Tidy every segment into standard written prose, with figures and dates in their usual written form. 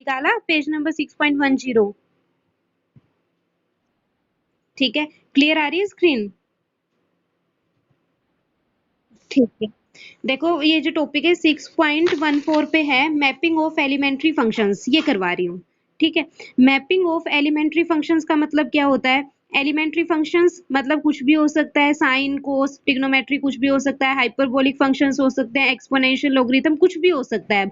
निकाला page number 6.10। ठीक है, क्लियर आ रही है स्क्रीन? ठीक है, देखो ये जो टॉपिक है 6.14 पे है, मैपिंग ऑफ एलिमेंट्री फंक्शंस, ये करवा रही हूँ। ठीक है, मैपिंग ऑफ एलिमेंट्री फंक्शंस का मतलब क्या होता है? एलिमेंट्री फंक्शंस मतलब कुछ भी हो सकता है, साइन, कोस, ट्रिग्नोमेट्री कुछ भी हो सकता है, हाइपरबोलिक फंक्शंस हो सकते हैं, एक्सपोनेंशियल, लॉगरिथम कुछ भी हो सकता है।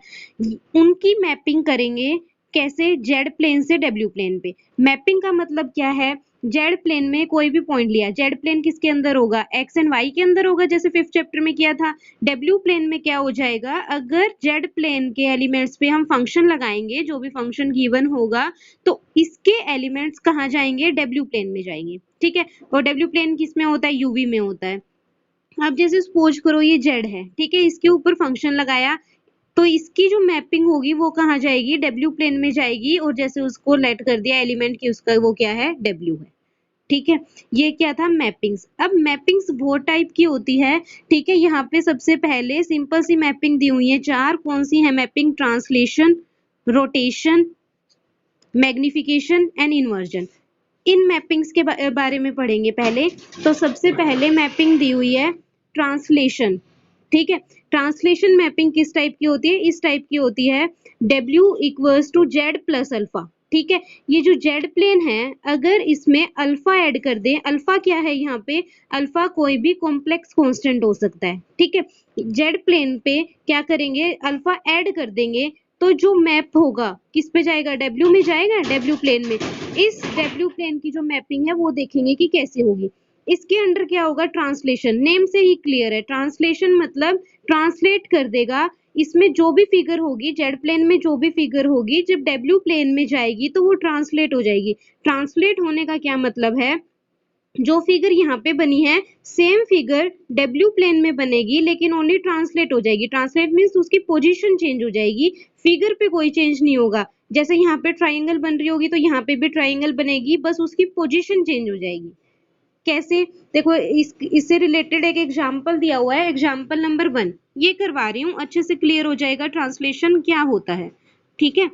उनकी मैपिंग करेंगे कैसे? जेड प्लेन से डब्ल्यू प्लेन पे। मैपिंग का मतलब क्या है? जेड प्लेन में कोई भी पॉइंट लिया, जेड प्लेन किसके अंदर होगा? एक्स एंड वाई के अंदर होगा, जैसे 5th चैप्टर में किया था। डब्ल्यू प्लेन में क्या हो जाएगा? अगर जेड प्लेन के एलिमेंट्स पे हम फंक्शन लगाएंगे, जो भी फंक्शन गिवन होगा, तो इसके एलिमेंट्स कहाँ जाएंगे? डब्ल्यू प्लेन में जाएंगे। ठीक है, और डब्ल्यू प्लेन किस में होता है? यूवी में होता है। अब जैसे सपोज करो ये जेड है, ठीक है, इसके ऊपर फंक्शन लगाया, तो इसकी जो मैपिंग होगी वो कहाँ जाएगी? डब्ल्यू प्लेन में जाएगी, और जैसे उसको लेट कर दिया एलिमेंट की, उसका वो क्या है? डब्ल्यू है। ठीक है, ये क्या था? मैपिंग्स। अब मैपिंग्स बहुत टाइप की होती है। ठीक है, यहाँ पे सबसे पहले सिंपल सी मैपिंग दी हुई है चार। कौन सी है mapping? Translation, rotation, magnification and inversion. In mappings के बारे में पढ़ेंगे पहले। तो सबसे पहले मैपिंग दी हुई है ट्रांसलेशन। ठीक है, ट्रांसलेशन मैपिंग किस टाइप की होती है? इस टाइप की होती है, W equals to Z plus alpha. ठीक है, ये जो जेड प्लेन है, अगर इसमें अल्फा ऐड कर दें, अल्फा क्या है यहाँ पे? अल्फा कोई भी कॉम्प्लेक्स कांस्टेंट हो सकता है। ठीक है, जेड प्लेन पे क्या करेंगे? अल्फा ऐड कर देंगे, तो जो मैप होगा किस पे जाएगा? डब्ल्यू में जाएगा, डब्ल्यू प्लेन में। इस डब्ल्यू प्लेन की जो मैपिंग है वो देखेंगे कि कैसे होगी। इसके अंडर क्या होगा? ट्रांसलेशन। नेम से ही क्लियर है, ट्रांसलेशन मतलब ट्रांसलेट कर देगा। इसमें जो भी फिगर होगी, जेड प्लेन में जो भी फिगर होगी, जब डब्ल्यू प्लेन में जाएगी तो वो ट्रांसलेट हो जाएगी। ट्रांसलेट होने का क्या मतलब है? जो फिगर यहाँ पे बनी है, सेम फिगर डब्ल्यू प्लेन में बनेगी, लेकिन ओनली ट्रांसलेट हो जाएगी। ट्रांसलेट मीन्स उसकी पोजीशन चेंज हो जाएगी, फिगर पे कोई चेंज नहीं होगा। जैसे यहाँ पे ट्राइंगल बन रही होगी, तो यहाँ पे भी ट्राइंगल बनेगी, बस उसकी पोजीशन चेंज हो जाएगी। कैसे? देखो, इससे रिलेटेड एक एग्जाम्पल दिया हुआ है, एग्जाम्पल नंबर 1, ये करवा रही हूँ, अच्छे से क्लियर हो जाएगा ट्रांसलेशन क्या होता है। ठीक है,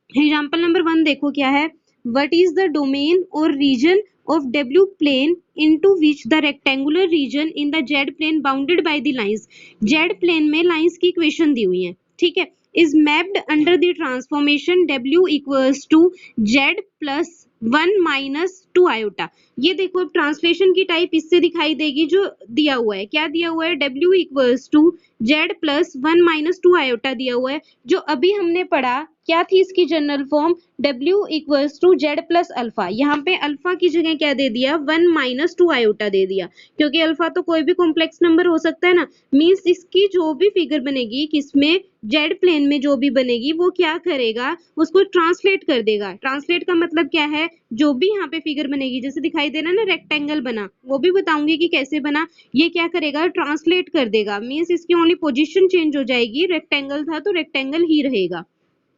एग्जाम्पल नंबर 1 देखो क्या है। व्हाट इज द डोमेन और reason of W plane into which the rectangular region in the Z plane bounded by the lines। Z plane में lines की इक्वेशन दी हुई है। ठीक है, is mapped under the transformation W equals to Z plus 1 minus 2 iota। ये देखो, अब ट्रांसलेशन की टाइप इससे दिखाई देगी, जो दिया हुआ है। क्या दिया हुआ है? W equals to Z plus 1 minus 2 iota दिया हुआ है। जो अभी हमने पढ़ा, क्या थी इसकी general form? W equals to Z plus alpha. यहाँ पे अल्फा की जगह क्या दे दिया? 1 माइनस 2 आयोटा दे दिया, क्योंकि अल्फा तो कोई भी कॉम्प्लेक्स नंबर हो सकता है ना। मीन्स इसकी जो भी फिगर बनेगी, किसमें? जेड प्लेन में जो भी बनेगी, वो क्या करेगा? उसको ट्रांसलेट कर देगा। ट्रांसलेट का मतलब क्या है? जो भी यहाँ पे फिगर बनेगी, जैसे दिखाई दे रहा है ना, रेक्टेंगल बना, वो भी बताऊंगी कि कैसे बना। ये क्या करेगा? ट्रांसलेट कर देगा। मीन्स इसकी ओनली पोजिशन चेंज हो जाएगी, रेक्टेंगल था तो रेक्टेंगल ही रहेगा।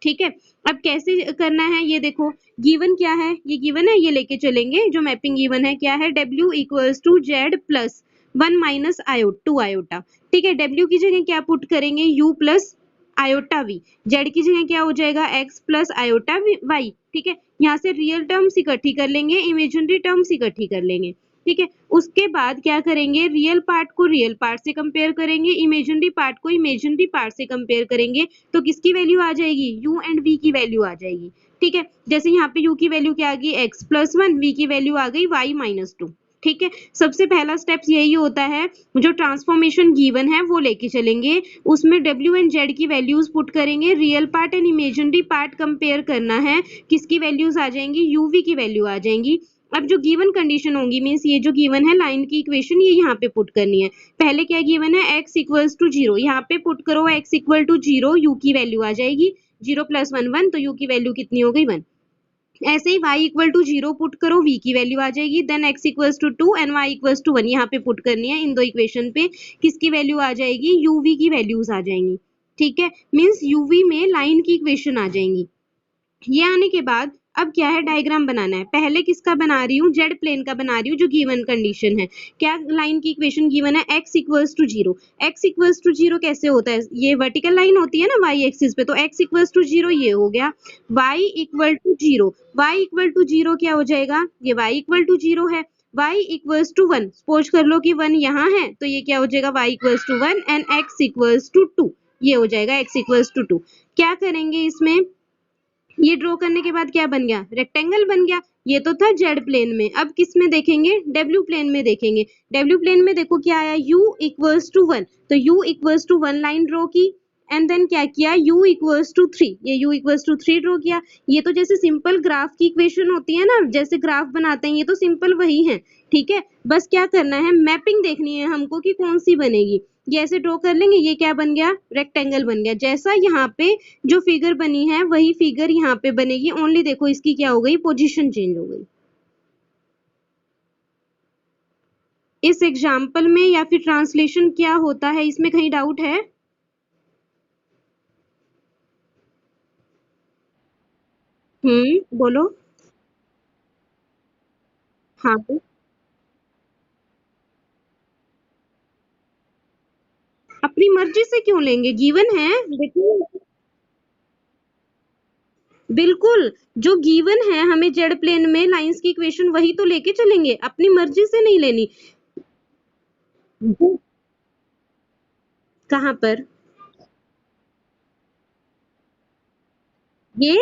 ठीक है, अब कैसे करना है ये देखो। गिवन क्या है? ये गिवन है, ये लेके चलेंगे। जो मैपिंग गिवन है क्या है? W equals to Z plus 1 minus two iota. ठीक है, W की जगह क्या पुट करेंगे? U plus iota V। Z की जगह क्या हो जाएगा? X plus iota Y। ठीक है, यहाँ से रियल टर्म्स इकट्ठी कर लेंगे, इमेजिनरी टर्म्स इकट्ठी कर लेंगे। ठीक है, उसके बाद क्या करेंगे? रियल पार्ट को रियल पार्ट से कंपेयर करेंगे, इमेजिनरी पार्ट को इमेजिनरी पार्ट से कंपेयर करेंगे, तो किसकी वैल्यू आ जाएगी? U एंड V की वैल्यू आ जाएगी। ठीक है, जैसे यहाँ पे U की वैल्यू क्या आ गई? X प्लस 1, V की वैल्यू आ गई Y माइनस 2। ठीक है, सबसे पहला स्टेप्स यही होता है, जो ट्रांसफॉर्मेशन गिवन है वो लेके चलेंगे, उसमें W एंड Z की वैल्यूज पुट करेंगे, real part and imaginary part compare करना है, किसकी वैल्यूज आ जाएंगी? UV की वैल्यू आ जाएंगी। अब जो गिवन कंडीशन होगी, मीन्स ये जो गिवन है लाइन की इक्वेशन, ये यहाँ पे पुट करनी है। पहले क्या गिवन है? x इक्वल्स टू 0, यहाँ पे पुट करो x इक्वल टू 0, u की वैल्यू आ जाएगी 0 प्लस 1 1, तो u की वैल्यू कितनी हो गई? 1। ऐसे ही y इक्वल टू 0 पुट करो, v की वैल्यू आ जाएगी, then x equals to 2 and y equals to 1, यहाँ पे पुट करनी है। इन दो इक्वेशन पे किसकी वैल्यू आ जाएगी? uv की वैल्यूज आ जाएंगी। ठीक है, मीन्स uv में लाइन की इक्वेशन आ जाएंगी। ये आने के बाद अब क्या है, डायग्राम बनाना है। पहले किसका बना रही हूँ, जेड प्लेन का बना रही हूँ जो गिवन कंडीशन है। क्या लाइन की इक्वेशन गिवन है, x equals to zero. x equals to zero कैसे होता है, ये वर्टिकल लाइन होती है ना y एक्सिस पे, तो x इक्वल्स टू जीरो ये हो गया। y equal to zero, y equal to zero क्या हो जाएगा, ये y इक्वल टू जीरो है। y equals to one, suppose कर लो कि वन यहाँ है, तो ये क्या हो जाएगा, y equals to one and x equals to two, ये हो जाएगा x इक्वल्स टू टू। क्या करेंगे इसमें, ये ड्रॉ करने के बाद क्या बन गया, रेक्टेंगल बन गया। ये तो था जेड प्लेन में, अब किस में देखेंगे, डब्ल्यू प्लेन में देखेंगे। डब्ल्यू प्लेन में देखो क्या आया, u इक्वल्स टू वन, तो u equals to one line draw की, एंड देन क्या किया, u इक्वल्स टू थ्री, ये u equals to three draw किया। ये तो जैसे सिंपल ग्राफ की इक्वेशन होती है ना, जैसे ग्राफ बनाते हैं, ये तो सिंपल वही है। ठीक है, बस क्या करना है, मैपिंग देखनी है हमको कि कौन सी बनेगी। ये ऐसे ड्रॉ कर लेंगे, ये क्या बन गया, रेक्टेंगल बन गया। जैसा यहाँ पे जो फिगर बनी है वही फिगर यहाँ पे बनेगी, ओनली देखो इसकी क्या हो गई, पोजीशन चेंज हो गई। इस एग्जाम्पल में या फिर ट्रांसलेशन क्या होता है, इसमें कहीं डाउट है? बोलो। हाँ, अपनी मर्जी से क्यों लेंगे, गिवन है, देखो। बिल्कुल, जो गिवन है हमें जेड प्लेन में लाइंस की इक्वेशन वही तो लेके चलेंगे, अपनी मर्जी से नहीं लेनी। कहाँ पर, ये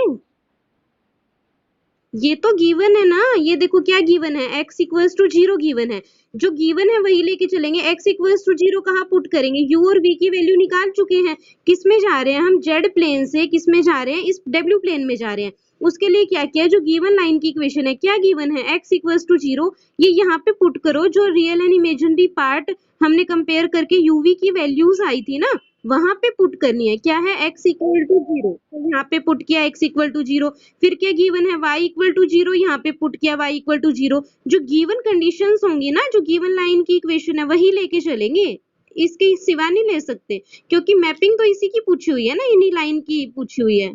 ये तो गिवन है ना, ये देखो क्या गिवन है, x equals to zero given है। जो गिवन है वही लेके चलेंगे। x इक्वल्स टू जीरो कहाँ पुट करेंगे, u और v की वैल्यू निकाल चुके हैं। किस में जा रहे हैं हम, जेड प्लेन से किस में जा रहे हैं, इस w प्लेन में जा रहे हैं। उसके लिए क्या किया, जो गिवन लाइन की इक्वेशन है, क्या गिवन है, x इक्वल्स टू जीरो, ये यहाँ पे पुट करो। जो रियल एंड इमेजिनरी पार्ट हमने कंपेयर करके uv की वैल्यूज आई थी ना, वहां पे पुट करनी है। क्या है, x इक्वल टू जीरो, तो यहाँ पे पुट किया x इक्वल टू जीरो। फिर क्या गिवन है, y इक्वल टू जीरो, यहाँ पे पुट किया y इक्वल टू जीरो। जो गिवन कंडीशंस होंगी ना, जो गिवन लाइन की इक्वेशन है वही लेके चलेंगे, इसके सिवा नहीं ले सकते, क्योंकि मैपिंग तो इसी की पूछी हुई है ना, इन्हीं लाइन की पूछी हुई है।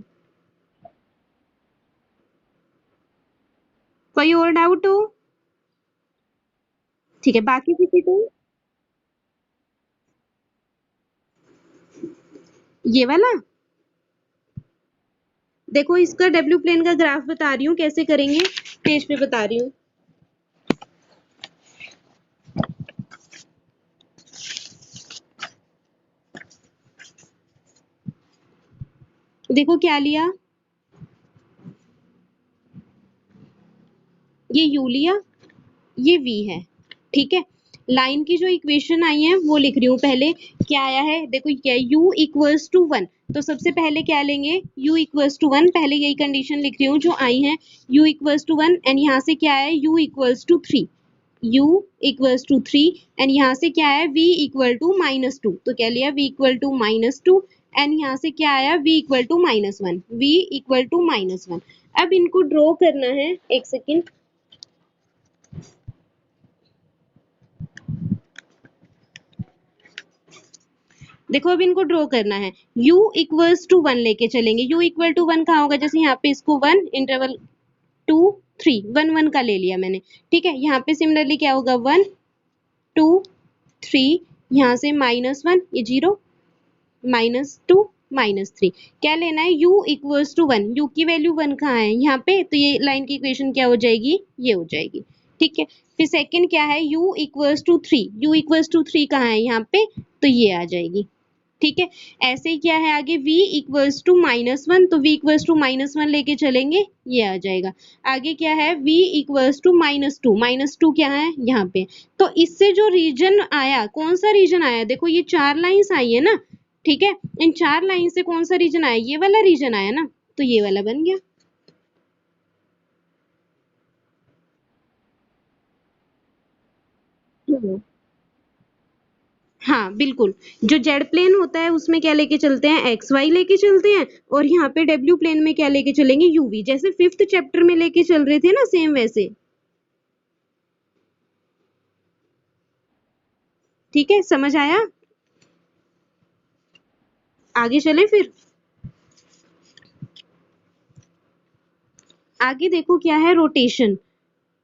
कोई और डाउट हो? ठीक है, बाकी किसी को, ये वाला देखो, इसका डब्ल्यू प्लेन का ग्राफ बता रही हूँ कैसे करेंगे, पेज पे बता रही हूँ। देखो क्या लिया, ये u लिया, ये v है। ठीक है, लाइन की जो इक्वेशन आई है वो लिख रही हूँ। पहले क्या आया है, देखो क्या है, u इक्वल्स टू वन, तो सबसे पहले क्या लेंगे, u इक्वल्स टू वन, पहले यही कंडीशन लिख रही हूँ जो आई है, u equals to one, and यहाँ से क्या है, u equals to three, u equals to three, and यहाँ से क्या है, v equal to minus two, तो क्या लिया, v equal to minus two, and यहाँ से क्या आया, v equal to minus one, v equal to minus one. अब इनको ड्रॉ करना है, एक सेकेंड। देखो अब इनको ड्रॉ करना है, u इक्वल्स टू वन लेके चलेंगे। u इक्वल टू वन कहाँ होगा, जैसे यहाँ पे इसको one interval two three, one one का ले लिया मैंने। ठीक है, यहाँ पे सिमिलरली क्या होगा, वन टू थ्री, यहाँ से माइनस वन, ये zero, minus two, minus three. क्या लेना है, u equals to one, u की वैल्यू वन कहाँ है, यहाँ पे, तो ये लाइन की इक्वेशन क्या हो जाएगी, ये हो जाएगी। ठीक है, फिर सेकंड क्या है, u equals to three, u equals to three कहाँ है, यहाँ पे, तो ये आ जाएगी। ठीक है, ऐसे ही क्या है आगे, v equals to minus one, तो v equals to minus one लेके चलेंगे, ये आ जाएगा। आगे क्या है, v equals to minus two क्या है यहाँ पे। तो इससे जो रीजन आया, कौन सा रीजन आया, देखो ये चार लाइंस आई है ना। ठीक है, इन चार लाइन से कौन सा रीजन आया, ये वाला रीजन आया ना, तो ये वाला बन गया। हम्म, हाँ बिल्कुल, जो जेड प्लेन होता है उसमें क्या लेके चलते हैं, एक्स वाई लेके चलते हैं, और यहाँ पे डब्ल्यू प्लेन में क्या लेके चलेंगे, यूवी, जैसे फिफ्थ चैप्टर में लेके चल रहे थे ना, सेम वैसे। ठीक है, समझ आया, आगे चले फिर। आगे देखो क्या है, रोटेशन।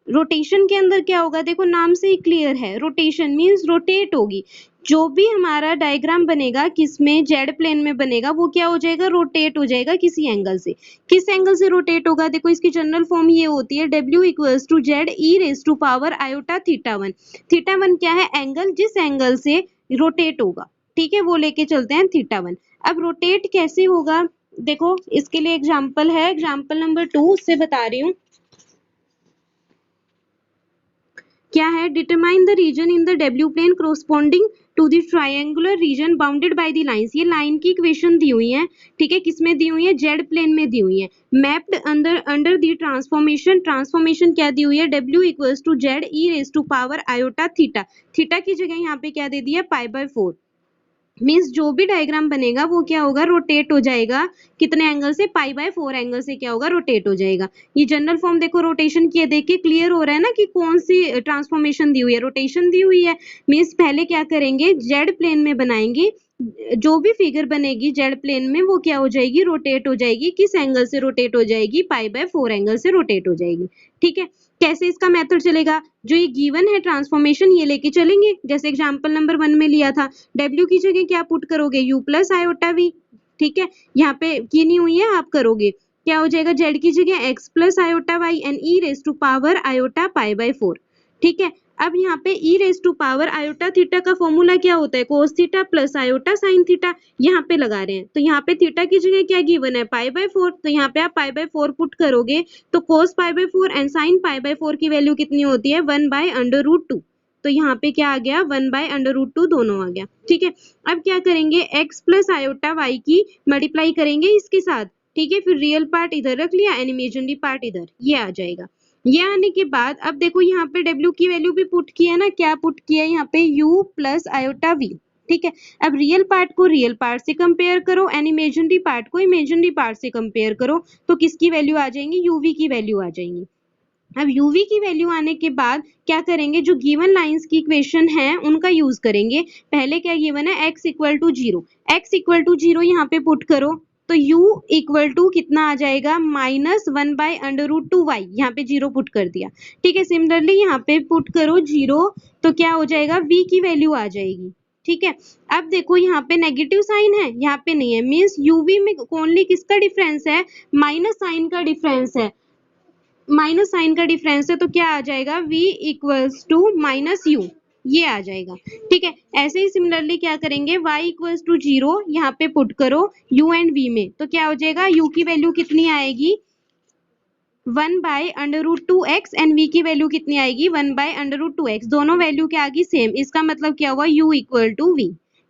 रोटेशन के अंदर क्या होगा, देखो नाम से ही क्लियर है, रोटेशन मींस रोटेट होगी। जो भी हमारा डायग्राम बनेगा किसमें, जेड प्लेन में बनेगा, वो क्या हो जाएगा, रोटेट हो जाएगा किसी एंगल से। किस एंगल से रोटेट होगा, देखो इसकी जनरल फॉर्म ये होती है, W equals to Z e raise to power iota theta one. Theta one क्या है, एंगल, जिस एंगल से रोटेट होगा, ठीक है, वो लेके चलते हैं थीटा वन। अब रोटेट कैसे होगा, देखो इसके लिए एग्जाम्पल है, एग्जाम्पल नंबर 2 उससे बता रही हूँ। क्या है, determine the region in the W plane corresponding to the triangular region bounded by the lines. ये लाइन की इक्वेशन दी हुई है, ठीक है, किसमें दी हुई है, जेड प्लेन में दी हुई है। Mapped under under the transformation, transformation क्या दी हुई है, W equals to Z e raise to power iota theta. Theta की जगह यहाँ पे क्या दे दिया, पाई बाय 4। मीन्स जो भी डायग्राम बनेगा वो क्या होगा, रोटेट हो जाएगा, कितने एंगल से, पाई बाय 4 एंगल से क्या होगा, रोटेट हो जाएगा। ये जनरल फॉर्म देखो रोटेशन की है, देख के क्लियर हो रहा है ना कि कौन सी ट्रांसफॉर्मेशन दी हुई है, रोटेशन दी हुई है। मीन्स पहले क्या करेंगे, जेड प्लेन में बनाएंगे, जो भी फिगर बनेगी जेड प्लेन में वो क्या हो जाएगी, रोटेट हो जाएगी, किस एंगल से रोटेट हो जाएगी, पाई बाय 4 एंगल से रोटेट हो जाएगी, ठीक है। कैसे इसका मेथड चलेगा, जो ये गिवन है ट्रांसफॉर्मेशन ये लेके चलेंगे, जैसे एग्जांपल नंबर 1 में लिया था, W की जगह क्या पुट करोगे, U प्लस आयोटा V, ठीक है, यहाँ पे की नहीं हुई है, आप करोगे, क्या हो जाएगा, Z की जगह X plus iota Y and E raise to power iota pi by 4, ठीक है। अब यहाँ पे E raise to power iota theta का फॉर्मूला क्या होता है, cos theta plus iota sine theta, यहाँ पे लगा रहे हैं, तो यहाँ पे थीटा की जगह क्या गिवन है, पाई बाय 4, तो यहाँ पे आप पाई बाय 4 पुट करोगे, तो cos pi by 4 and sine pi by 4 की वैल्यू कितनी होती है, 1 बाय अंडर रूट 2। तो यहाँ पे क्या आ गया, 1 बाय अंडर रूट 2 दोनों आ गया, ठीक है। अब क्या करेंगे, x प्लस आयोटा y की मल्टीप्लाई करेंगे इसके साथ, ठीक है, फिर रियल पार्ट इधर रख लिया एंड इमेजिनरी पार्ट इधर, ये आ जाएगा। ये आने के बाद अब देखो यहाँ पे W की वैल्यू भी पुट किया ना, क्या पुट किया यहाँ पे, U प्लस आयोटा V, ठीक है। अब रियल पार्ट को रियल पार्ट से कंपेयर करो एंड इमेजिनरी पार्ट को इमेजिनरी पार्ट से कंपेयर करो, तो किसकी वैल्यू आ जाएंगी, UV की वैल्यू आ जाएंगी। अब UV की वैल्यू आने के बाद क्या करेंगे, जो गिवन लाइंस की इक्वेशन है उनका यूज करेंगे। पहले क्या गिवन है, x equal to 0, x equal to 0 यहाँ पे पुट करो, तो u इक्वल टू कितना आ जाएगा, minus 1 by under root 2 y, यहाँ पे 0 पुट कर दिया, ठीक है। सिमिलरली यहाँ पे पुट करो 0, तो क्या हो जाएगा, v की वैल्यू आ जाएगी, ठीक है। अब देखो यहाँ पे नेगेटिव साइन है, यहाँ पे नहीं है, मीन्स यूवी में ओनली किसका डिफरेंस है, माइनस साइन का डिफरेंस है, माइनस साइन का डिफरेंस है, तो क्या आ जाएगा, v equals to minus you, ये आ जाएगा, ठीक है। ऐसे ही सिमिलरली क्या करेंगे, y इक्वल्स टू 0 यहाँ पे पुट करो u एंड v में, तो क्या हो जाएगा, u की वैल्यू कितनी आएगी, 1 by under root 2x and v की वैल्यू कितनी आएगी, 1 बाय अंडर रूट 2x, दोनों वैल्यू क्या आ गई, सेम, इसका मतलब क्या हुआ, u इक्वल टू v,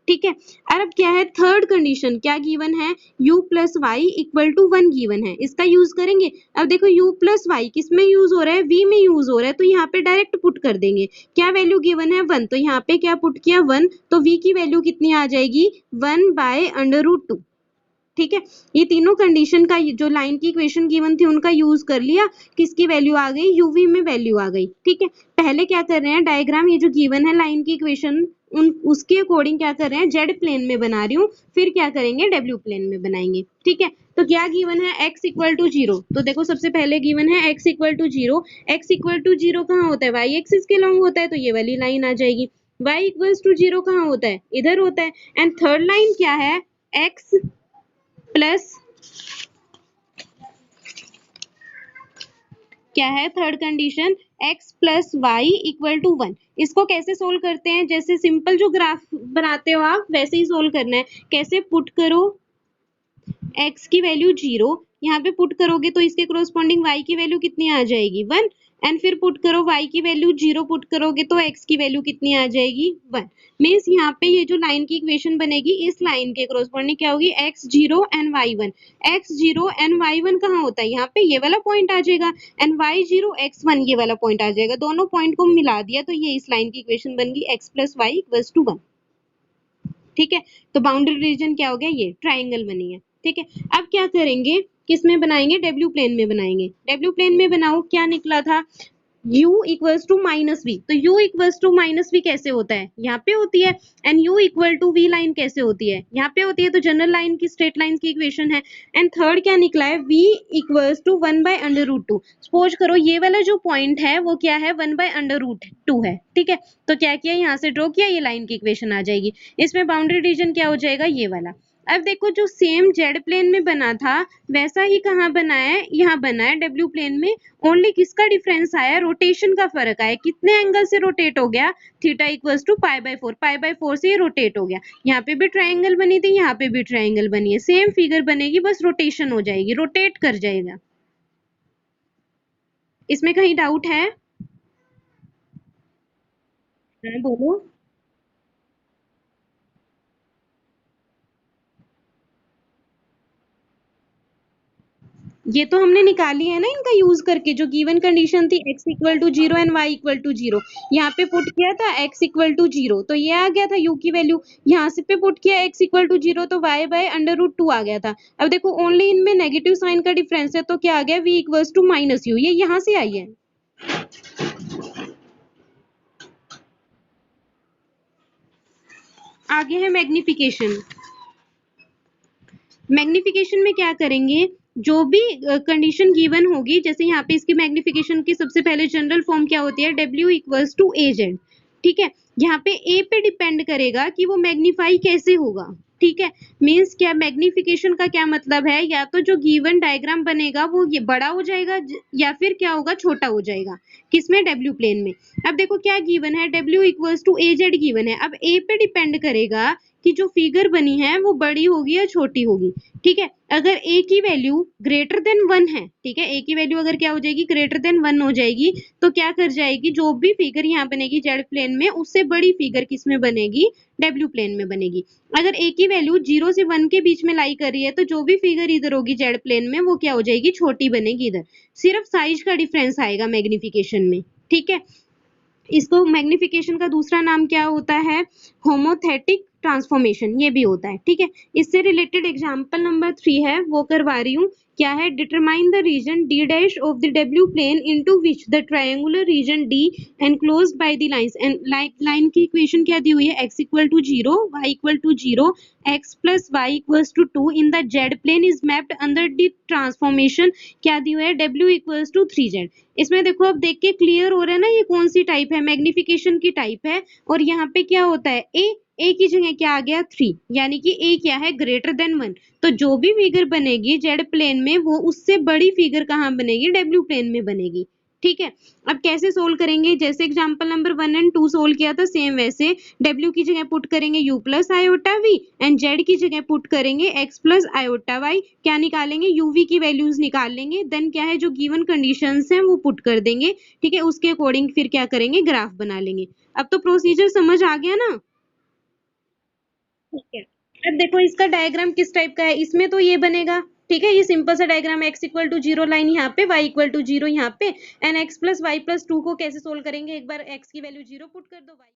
ठीक है। अब क्या है, थर्ड कंडीशन क्या गिवन है, u plus Y equal to 1 given है, इसका यूज करेंगे। अब देखो u प्लस वाई किस में यूज हो रहा है, v में यूज हो रहा है, तो यहाँ पे डायरेक्ट पुट कर देंगे, क्या वैल्यू गिवन है 1, तो यहाँ पे क्या पुट किया 1, तो v की वैल्यू कितनी आ जाएगी, 1 बाय अंडर रूट 2, ठीक है। ये तीनों कंडीशन का जो लाइन की इक्वेशन गिवन थी उनका यूज कर लिया, किसकी वैल्यू आ गई, यूवी में वैल्यू आ गई, ठीक है। पहले क्या कर रहे हैं, डायग्राम ये जो गिवन है लाइन की इक्वेशन उन उसके अकॉर्डिंग क्या कर रहे हैं, जेड प्लेन में बना रही हूँ, फिर क्या करेंगे, डब्ल्यू प्लेन में बनाएंगे, ठीक है। तो क्या गिवन है, x इक्वल टू 0, तो देखो सबसे पहले गिवन है x equal to 0, x equal to 0 कहाँ होता है, y एक्सिस के लॉन्ग होता है, तो ये वाली लाइन आ जाएगी। y इक्वल्स टू 0 कहाँ होता है, इधर होता है। एंड थर्ड लाइन क्या है, x प्लस क्या है, third condition x plus Y equal to 1। इसको कैसे सोल्व करते हैं, जैसे सिंपल जो ग्राफ बनाते हो आप वैसे ही सोल्व करना है। कैसे, पुट करो x की वैल्यू 0, यहाँ पे पुट करोगे तो इसके कोरोस्पोंडिंग y की वैल्यू कितनी आ जाएगी, 1, एंड फिर पुट करो y की वैल्यू 0 पुट करोगे तो x की वैल्यू कितनी आ जाएगी, 1। मीन्स यहाँ पे ये जो लाइन की इक्वेशन बनेगी इस लाइन के कोरोस्पोंडिंग क्या होगी, x0 and y1, x0 and y1 कहाँ होता है, यहाँ पे ये वाला पॉइंट आ जाएगा, एंड y0 x1 ये वाला पॉइंट आ जाएगा, दोनों पॉइंट को मिला दिया तो ये इस लाइन की इक्वेशन बन गई x plus Y equals to 1, ठीक है। तो बाउंड्री रीजन क्या हो गया, ये ट्राइंगल बनी है, ठीक है। अब क्या करेंगे, किस में बनाएंगे, डब्ल्यू प्लेन में बनाएंगे, डब्ल्यू प्लेन में बनाओ, क्या निकला था, u equals to minus V, तो u equals to minus V कैसे होता है, यहाँ पे होती है। And u equal to v line कैसे होती है, यहाँ पे होती है। तो जनरल लाइन की स्ट्रेट लाइन की इक्वेशन है। एंड थर्ड क्या निकला है, v इक्वल्स टू 1/√2। सपोज करो ये वाला जो पॉइंट है वो क्या है, 1/√2 है, ठीक है। तो क्या किया, यहाँ से ड्रॉ किया, ये लाइन की इक्वेशन आ जाएगी। इसमें बाउंड्री रीजन क्या हो जाएगा, ये वाला। अब देखो जो सेम जेड प्लेन में बना था वैसा ही कहाँ बना है, यहाँ बना है डब्ल्यू प्लेन में। ओनली किसका डिफरेंस आया, रोटेशन का फर्क आया। कितने एंगल से रोटेट हो गया, थीटा equals to pi by four से ये रोटेट हो गया। यहाँ पे भी ट्राइंगल बनी थी, यहाँ पे भी ट्राइंगल बनी है, सेम फिगर बनेगी, बस रोटेशन हो जाएगी, रोटेट कर जाएगा। इसमें कहीं डाउट है? हाँ, बोलो। ये तो हमने निकाली है ना इनका यूज करके, जो गिवन कंडीशन थी x equal to zero and y equal to zero. यहाँ पे पुट किया था x इक्वल टू जीरो, तो ये आ गया था u की वैल्यू। यहाँ से पे पुट किया x इक्वल टू जीरो, तो y बाय √2 आ गया था। अब देखो ओनली इनमें नेगेटिव साइन का डिफरेंस है, तो क्या आ गया, v equals to minus you, ये यहाँ से आई है। आगे है मैग्निफिकेशन। मैग्निफिकेशन में क्या करेंगे, जो भी कंडीशन गिवन होगी, जैसे यहाँ पे इसकी मैग्निफिकेशन की सबसे पहले जनरल फॉर्म क्या होती है, W equals to a z, ठीक है। यहाँ पे ए पे डिपेंड करेगा कि वो मैग्नीफाई कैसे होगा, ठीक है। मीन्स क्या, मैग्निफिकेशन का क्या मतलब है, या तो जो गिवन डायग्राम बनेगा वो ये बड़ा हो जाएगा, या फिर क्या होगा, छोटा हो जाएगा। किसमें, डब्ल्यू प्लेन में। अब देखो क्या गिवन है, W equals to a z given है। अब ए पे डिपेंड करेगा कि जो फिगर बनी है वो बड़ी होगी या छोटी होगी, ठीक है। अगर a की वैल्यू ग्रेटर देन 1 है, ठीक है, a की वैल्यू अगर क्या हो जाएगी, ग्रेटर देन 1 हो जाएगी, तो क्या कर जाएगी, जो भी फिगर यहाँ बनेगी जेड प्लेन में, उससे बड़ी फिगर किस में बनेगी, डब्ल्यू प्लेन में बनेगी। अगर a की वैल्यू 0 से 1 के बीच में लाई कर रही है, तो जो भी फिगर इधर होगी जेड प्लेन में वो क्या हो जाएगी, छोटी बनेगी इधर। सिर्फ साइज का डिफरेंस आएगा मैग्निफिकेशन में, ठीक है। इसको मैग्निफिकेशन का दूसरा नाम क्या होता है, होमोथेटिक ट्रांसफॉर्मेशन, ये भी होता है, ठीक है। इससे रिलेटेड एग्जांपल नंबर 3 है, वो करवा रही हूँ। क्या है, determine the region d dash of the w plane into which the triangular region d enclosed by the lines. And line की इक्वेशन क्या दी हुई है, x equal to 0, y equal to 0, x plus Y equals to 2 in the z plane is mapped under the transformation. क्या दी हुई है, w equals to 3z। इसमें देखो अब देख के क्लियर हो रहा है ना, ये कौन सी टाइप है, मैग्निफिकेशन की टाइप है। और यहाँ पे क्या होता है, ए की जगह क्या आ गया, 3, यानी कि ए क्या है, ग्रेटर देन 1। तो जो भी फिगर बनेगी जेड प्लेन में वो उससे बड़ी फिगर कहाँ बनेगी, डब्ल्यू प्लेन में बनेगी, ठीक है। अब कैसे सोल्व करेंगे, जैसे एग्जांपल नंबर 1 एंड 2 सोल्व किया था, सेम वैसे w की जगह पुट करेंगे u plus iota v and z की जगह पुट करेंगे x प्लस आयोटा y। क्या निकालेंगे, uv की वैल्यूज निकाल लेंगे, देन क्या है, जो गिवन कंडीशंस हैं वो पुट कर देंगे, ठीक है। उसके अकॉर्डिंग फिर क्या करेंगे, ग्राफ बना लेंगे। अब तो प्रोसीजर समझ आ गया ना, ठीक है। अब देखो इसका डायग्राम किस टाइप का है, इसमें तो ये बनेगा, ठीक है। ये सिंपल सा डायग्राम है, x इक्वल टू 0 लाइन यहाँ पे, y इक्वल टू 0 यहाँ पे, and x plus y plus 2 को कैसे सोल्व करेंगे, एक बार x की वैल्यू 0 पुट कर दो, y